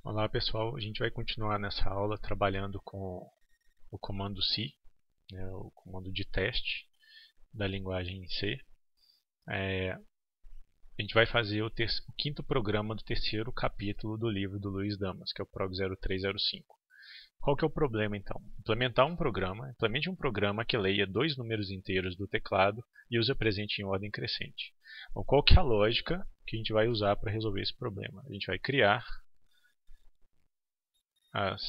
Olá pessoal, a gente vai continuar nessa aula trabalhando com o comando C, né, o comando de teste da linguagem C. A gente vai fazer o quinto programa do terceiro capítulo do livro do Luiz Damas, que é o Prog 0305. Qual que é o problema então? Implemente um programa que leia dois números inteiros do teclado e os apresente em ordem crescente. Bom, qual que é a lógica que a gente vai usar para resolver esse problema? A gente vai criar as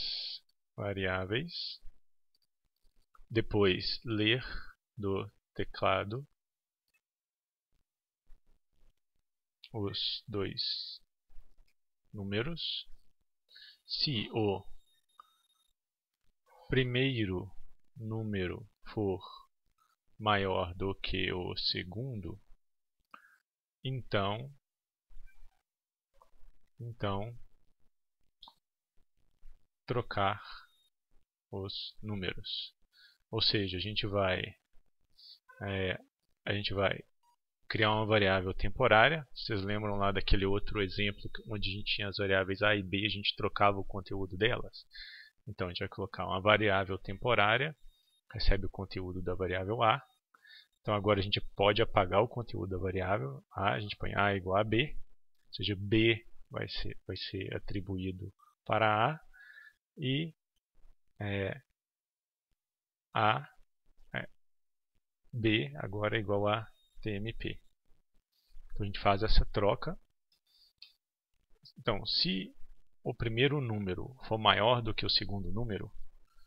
variáveis, depois ler do teclado os dois números. Se o primeiro número for maior do que o segundo, então trocar os números. Ou seja, a gente vai criar uma variável temporária. Vocês lembram lá daquele outro exemplo onde a gente tinha as variáveis A e B e a gente trocava o conteúdo delas? Então a gente vai colocar uma variável temporária, recebe o conteúdo da variável A. Então agora a gente pode apagar o conteúdo da variável A, a gente põe A igual a B, ou seja, B vai ser atribuído para A e B agora é igual a TMP. Então a gente faz essa troca. Então, se o primeiro número for maior do que o segundo número,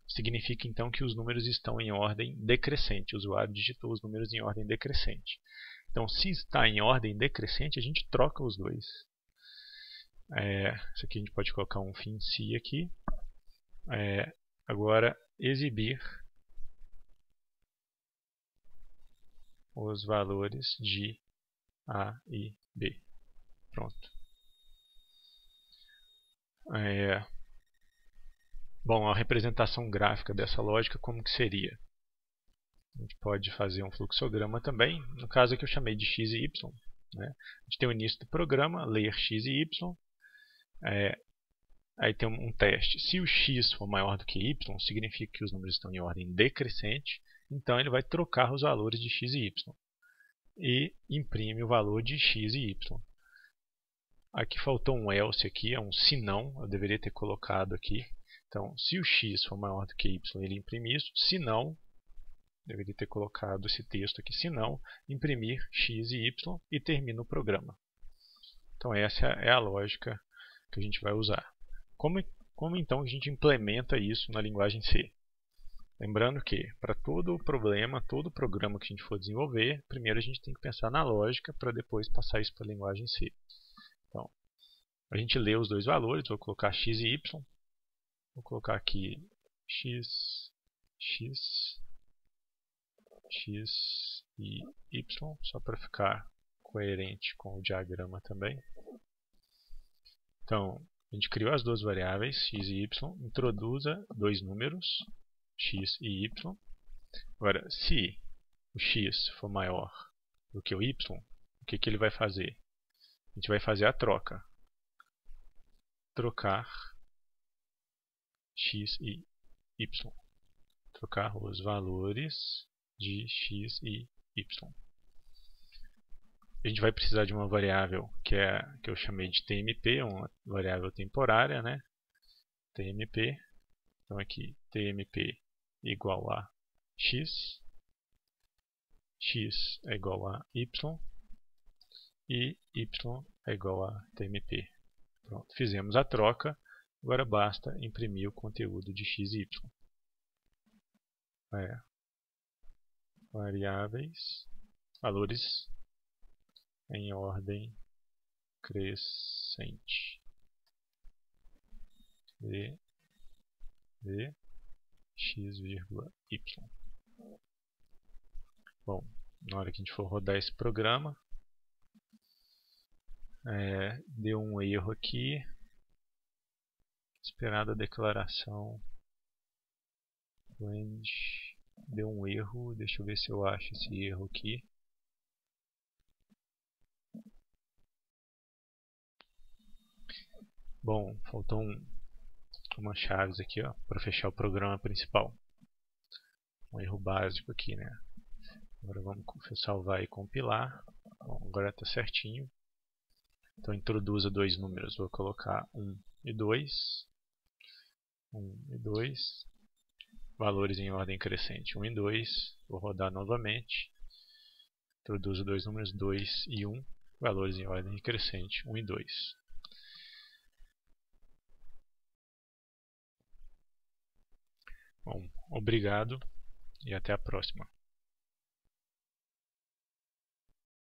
significa então que os números estão em ordem decrescente. O usuário digitou os números em ordem decrescente. Então, se está em ordem decrescente, a gente troca os dois. Isso aqui a gente pode colocar um fim C aqui. Agora, exibir os valores de A e B. Pronto. Bom, a representação gráfica dessa lógica como que seria? A gente pode fazer um fluxograma também. No caso aqui eu chamei de x e y. Né? A gente tem o início do programa, ler x e y. Aí tem um teste. Se o x for maior do que y, significa que os números estão em ordem decrescente. Então ele vai trocar os valores de x e y. E imprime o valor de x e y. Aqui faltou um else aqui, é um se não. Eu deveria ter colocado aqui. Então, se o x for maior do que y, ele imprime isso. Se não, deveria ter colocado esse texto aqui. Se não, imprimir x e y e termina o programa. Então, essa é a lógica que a gente vai usar. Como então a gente implementa isso na linguagem C? Lembrando que, para todo problema, todo programa que a gente for desenvolver, primeiro a gente tem que pensar na lógica para depois passar isso para a linguagem C. Então, a gente lê os dois valores, vou colocar x e y. Vou colocar aqui x e y, só para ficar coerente com o diagrama também. Então, a gente criou as duas variáveis, x e y, introduza dois números, x e y. Agora, se o x for maior do que o y, o que ele vai fazer? A gente vai fazer a troca. Trocar x e y. Trocar os valores de x e y. A gente vai precisar de uma variável que eu chamei de TMP, uma variável temporária, né? TMP. Então aqui TMP igual a x, x é igual a y e y é igual a TMP. Pronto, fizemos a troca, agora basta imprimir o conteúdo de x e y. Variáveis, valores em ordem crescente. V x, y. Bom, na hora que a gente for rodar esse programa, deu um erro aqui. Esperada a declaração. Deu um erro. Deixa eu ver se eu acho esse erro aqui. Bom, faltou umas chaves aqui para fechar o programa principal. Um erro básico aqui, né? Agora vamos salvar e compilar. Bom, agora está certinho. Então introduza dois números. Vou colocar 1 e 2. 1 e 2. Valores em ordem crescente 1 e 2. Vou rodar novamente. Introduzo dois números 2 e 1. Valores em ordem crescente 1 e 2. Bom, obrigado e até a próxima.